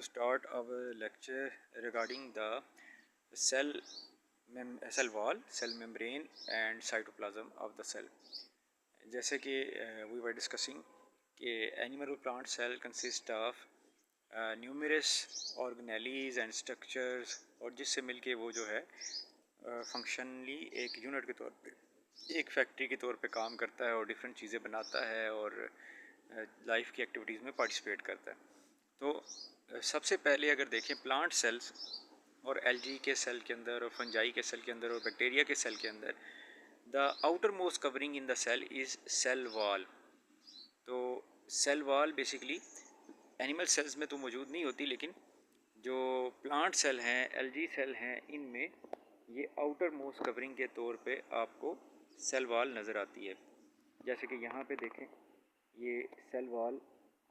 to start our lecture regarding the cell wall, cell membrane and cytoplasm of the cell. जैसे कि we were discussing कि animal or plant cell consist of numerous organelles and structures, और जिससे मिलके वो जो है functionally एक यूनिट के तौर पे, एक फैक्ट्री के तौर पे काम करता है और डिफरेंट चीज़ें बनाता है और लाइफ की एक्टिविटीज़ में पार्टिसिपेट करता है। तो सबसे पहले अगर देखें प्लांट सेल्स और एल्गी के सेल के अंदर और फंजाई के सेल के अंदर और बैक्टीरिया के सेल के अंदर, the outermost covering in the cell is cell wall. तो cell wall basically animal cells में तो मौजूद नहीं होती, लेकिन जो प्लांट सेल हैं, एल्गी सेल हैं, इनमें ये आउटर मोस्ट कवरिंग के तौर पे आपको सेल वॉल नज़र आती है। जैसे कि यहाँ पे देखें, ये सेल वॉल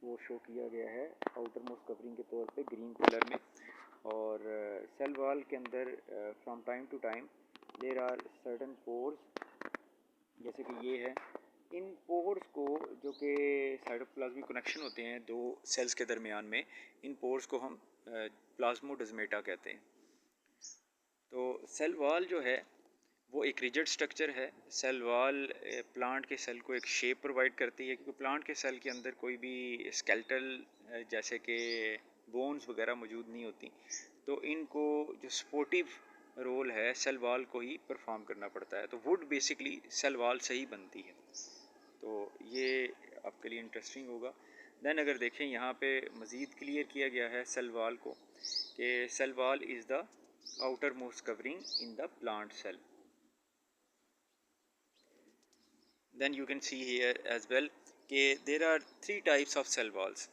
को शो किया गया है आउटर मोस्ट कवरिंग के तौर पे ग्रीन कलर में। और सेल वॉल के अंदर from time to time there are certain pores, जैसे कि ये है। इन पोर्स को, जो कि साइटोप्लाज्मिक कनेक्शन होते हैं दो सेल्स के दरमियान में, इन पोर्स को हम प्लाज्मोडेस्माटा कहते हैं। तो सेल वॉल जो है वो एक रिजिड स्ट्रक्चर है। सेल वॉल प्लांट के सेल को एक शेप प्रोवाइड करती है, क्योंकि प्लांट के सेल के अंदर कोई भी स्केलेटल जैसे कि बोन्स वगैरह मौजूद नहीं होती, तो इनको जो सपोर्टिव रोल है सेल वॉल को ही परफॉर्म करना पड़ता है। तो वुड बेसिकली सेल वॉल से ही बनती है। तो ये आपके लिए इंटरेस्टिंग होगा। देन अगर देखें, यहाँ पे मज़ीद क्लियर किया गया है सेल वॉल को कि cell wall is the outermost covering in the plant cell. Then you can see here as well there are three types of cell walls.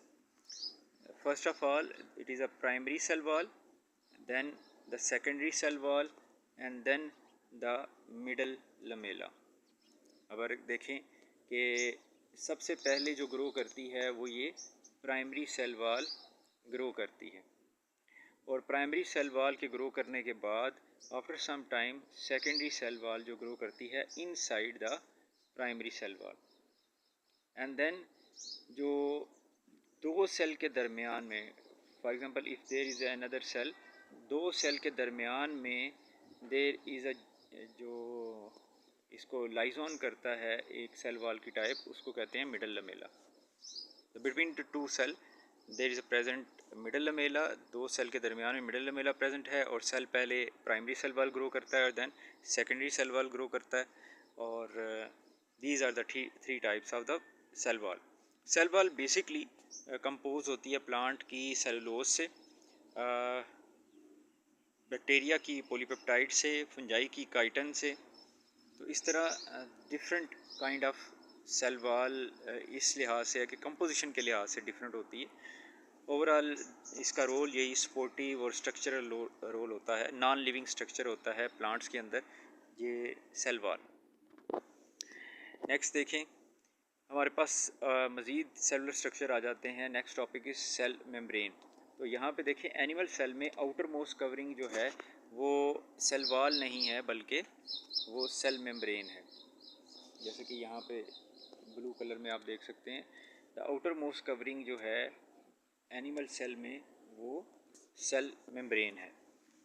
First of all, it is a primary cell wall, then the secondary cell wall, and then the middle lamella. अगर देखें कि सबसे पहले जो grow करती है वो ये प्राइमरी सेल वॉल ग्रो करती है, और प्राइमरी सेल वॉल के ग्रो करने के बाद after some time secondary cell wall जो ग्रो करती है inside the primary cell wall. And then जो दो सेल के दरमियान में, for example if there is another cell, दो सेल के दरमियान में देयर इज़ अ, जो इसको लाइजोन करता है एक सेल वॉल की टाइप, उसको कहते हैं मिडल लमेला। तो between the two cell there is a present middle lamella, दो सेल के दरमियान में मिडल लमेला प्रेजेंट है, और सेल पहले प्राइमरी सेल वॉल ग्रो करता है और then secondary cell wall grow करता है। और these are the three types of the cell wall. Cell wall basically compose होती है प्लांट की सेलुलोज से, बैक्टीरिया की पॉलीपेप्टाइड से, फंजाई की काइटन से। तो इस तरह different kind of cell wall इस लिहाज से है कि कंपोजिशन के लिहाज से डिफरेंट होती है। ओवरऑल इसका रोल यही सपोर्टिव और स्ट्रक्चरल रोल होता है, नॉन लिविंग स्ट्रक्चर होता है प्लांट्स के अंदर ये सेल वॉल। नेक्स्ट देखें, हमारे पास मज़ीद सेलुलर स्ट्रक्चर आ जाते हैं। Next topic is cell membrane. तो यहाँ पे देखें, एनिमल सेल में आउटर मोस्ट कवरिंग जो है वो सेल वॉल नहीं है, बल्कि वो सेल मेम्ब्रेन है। जैसे कि यहाँ पे ब्लू कलर में आप देख सकते हैं, द आउटर मोस्ट कवरिंग जो है एनिमल सेल में वो सेल मेम्ब्रेन है।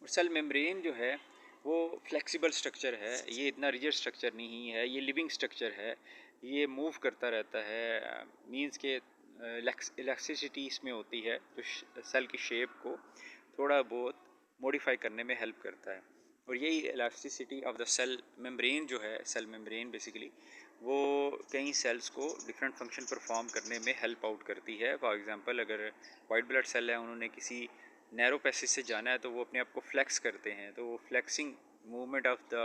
और सेल मेम्ब्रेन जो है वो फ्लेक्सिबल स्ट्रक्चर है, ये इतना रिजिड स्ट्रक्चर नहीं है, ये लिविंग स्ट्रक्चर है, ये मूव करता रहता है। मींस के इलास्टिसिटी इसमें होती है जो सेल की शेप को थोड़ा बहुत मॉडिफाई करने में हेल्प करता है। और यही elasticity of the cell membrane जो है, सेल मेम्ब्रेन बेसिकली वो कई सेल्स को डिफरेंट फंक्शन परफॉर्म करने में हेल्प आउट करती है। फॉर एग्जांपल, अगर वाइट ब्लड सेल है, उन्होंने किसी नैरो पैसेज से जाना है, तो वो अपने आप को फ्लेक्स करते हैं, तो वो flexing movement of the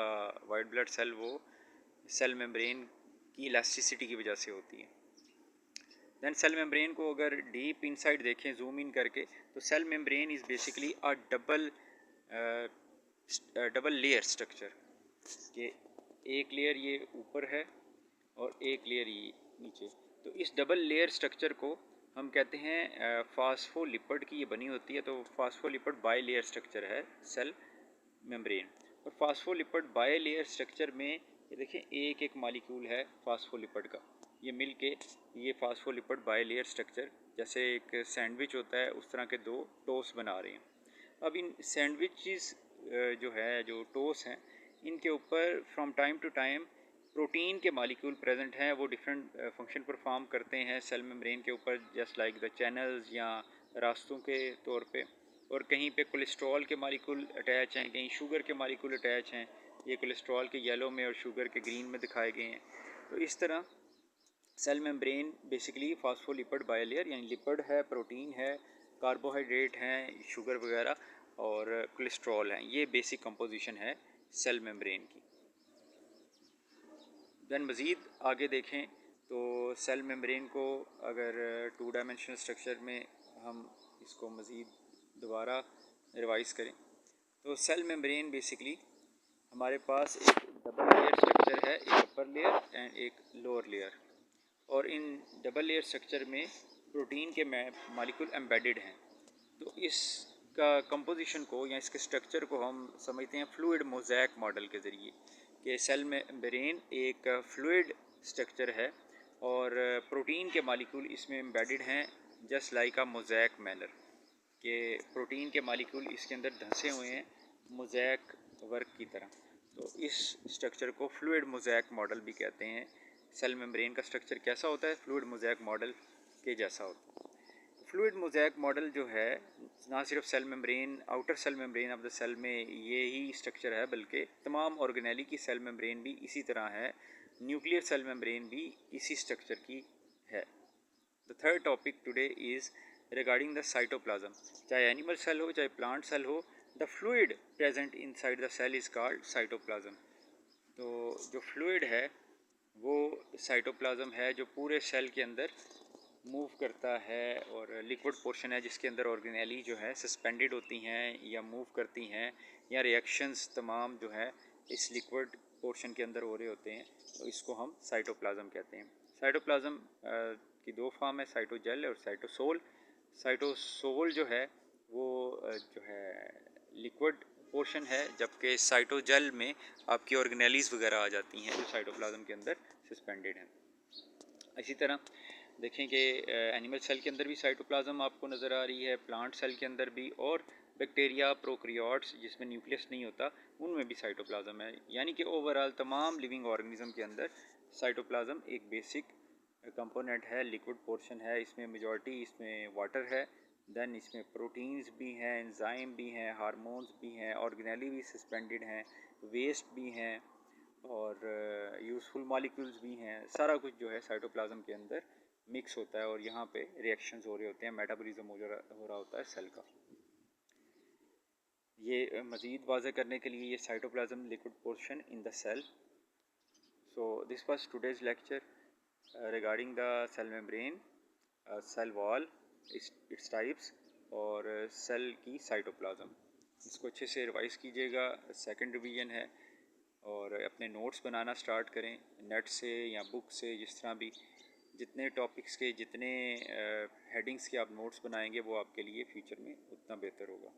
white blood cell वो सेल मेम्ब्रेन की इलास्टिसिटी की वजह से होती है। दैन सेल मेम्ब्रेन को अगर डीप इनसाइड देखें जूम इन करके, तो cell membrane is basically a double layer structure, कि एक लेयर ये ऊपर है और एक लेयर ये नीचे। तो इस डबल लेयर स्ट्रक्चर को हम कहते हैं फास्फोलिपिड की ये बनी होती है। तो फास्फोलिपिड बाई लेयर स्ट्रक्चर है सेल मेम्ब्रेन। और फास्फोलिपिड बाई लेयर स्ट्रक्चर में ये देखें, एक एक मॉलिक्यूल है फास्फोलिपिड का, ये मिलके ये फास्फोलिपिड बाई लेयर स्ट्रक्चर जैसे एक सैंडविच होता है उस तरह के दो टोस्ट बना रहे हैं। अब इन सैंडविचेस जो है, जो टोस्ट हैं, इनके ऊपर from time to time protein के मालिक्यूल प्रेजेंट हैं, वो डिफरेंट फंक्शन परफॉर्म करते हैं सेल मेम्ब्रेन के ऊपर, जस्ट लाइक द चैनल्स या रास्तों के तौर पे। और कहीं पे कोलेस्ट्रॉल के मालिक्यूल अटैच हैं, कहीं शुगर के मालिक्यूल अटैच हैं। ये कोलेस्ट्रॉल के येलो में और शुगर के ग्रीन में दिखाए गए हैं। तो इस तरह cell membrane basically phospholipid bilayer, यानी लिपिड है, प्रोटीन है, कार्बोहाइड्रेट हैं, शुगर वगैरह और कोलेस्ट्रॉल हैं। ये बेसिक कंपोजिशन है सेल मेम्ब्रेन की। दैन मज़ीद आगे देखें तो सेल मेम्ब्रेन को अगर 2 डायमेंशनल स्ट्रक्चर में हम इसको मज़ीद दोबारा रिवाइज़ करें तो सेल मेम्ब्रेन बेसिकली हमारे पास एक डबल लेयर स्ट्रक्चर है, एक अपर लेयर एंड एक लोअर लेयर। और इन डबल लेयर स्ट्रक्चर में प्रोटीन के मालिक्यूल एम्बेडेड हैं। तो इसका कंपोजिशन को या इसके स्ट्रक्चर को हम समझते हैं फ्लूइड मोज़ैक मॉडल के ज़रिए, कि सेल मेम्ब्रेन एक फ्लूइड स्ट्रक्चर है और प्रोटीन के मालिक्यूल इसमें एम्बेडेड हैं, जस्ट लाइक अ मोज़ैक मैनर, कि प्रोटीन के मालिक्यूल इसके अंदर धंसे हुए हैं मोज़ैक वर्क की तरह। तो इस स्ट्रक्चर को फ्लूइड मोज़ैक मॉडल भी कहते हैं। सेल मेम्ब्रेन का स्ट्रक्चर कैसा होता है? फ्लूइड मोज़ैक मॉडल के जैसा होता है। फ्लूइड मोज़ैक मॉडल जो है, ना सिर्फ cell membrane, outer cell membrane of the cell में ये ही स्ट्रक्चर है, बल्कि तमाम ऑर्गेनेली की सेल मेम्ब्रेन भी इसी तरह है। न्यूक्लियर सेल मेम्ब्रेन भी इसी स्ट्रक्चर की है। The third topic today is regarding the cytoplasm. चाहे एनिमल सेल हो, चाहे प्लांट सेल हो, the fluid present inside the cell is called cytoplasm. तो जो फ्लूइड है वो साइटोप्लाज्म है, जो पूरे सेल के अंदर मूव करता है। और लिक्विड पोर्शन है जिसके अंदर ऑर्गेनेली जो है सस्पेंडेड होती हैं या मूव करती हैं, या रिएक्शंस तमाम जो है इस लिक्विड पोर्शन के अंदर हो रहे होते हैं। तो इसको हम साइटोप्लाज्म कहते हैं। साइटोप्लाज्म की दो फॉर्म है, साइटोजेल और साइटोसोल। साइटोसोल जो है वो जो है लिक्विड पोर्शन है, जबकि साइटोजेल में आपकी ऑर्गेनेलीज़ वगैरह आ जाती हैं जो साइटोप्लाज्म के अंदर सस्पेंडेड हैं। इसी तरह देखें कि एनिमल सेल के अंदर भी साइटोप्लाज्म आपको नज़र आ रही है, प्लांट सेल के अंदर भी, और बैक्टीरिया, प्रोकैरियोट्स जिसमें न्यूक्लियस नहीं होता उनमें भी साइटोप्लाज्म है। यानी कि ओवरऑल तमाम लिविंग ऑर्गेनिज्म के अंदर साइटोप्लाज्म एक बेसिक कंपोनेंट है, लिक्विड पोर्शन है। इसमें मेजॉरिटी इसमें वाटर है, देन इसमें प्रोटीन्स भी हैं, एंजाइम भी हैं, हार्मोन्स भी हैं, ऑर्गेनेली भी सस्पेंडेड हैं, वेस्ट भी हैं और यूज़फुल मॉलिक्यूल्स भी हैं। सारा कुछ जो है साइटोप्लाज्म के अंदर मिक्स होता है और यहाँ पे रिएक्शंस हो रहे होते हैं, मेटाबॉलिज्म हो रहा होता है सेल का। ये मज़ीद वाज़ेह करने के लिए, ये cytoplasm liquid portion in the cell. So this was today's lecture regarding the cell membrane, cell wall, its types और सेल की साइटोप्लाज्म। इसको अच्छे से रिवाइज़ कीजिएगा, सेकंड रिवीजन है। और अपने नोट्स बनाना स्टार्ट करें नेट से या बुक से, जिस तरह भी जितने टॉपिक्स के जितने हेडिंग्स के आप नोट्स बनाएंगे वो आपके लिए फ्यूचर में उतना बेहतर होगा।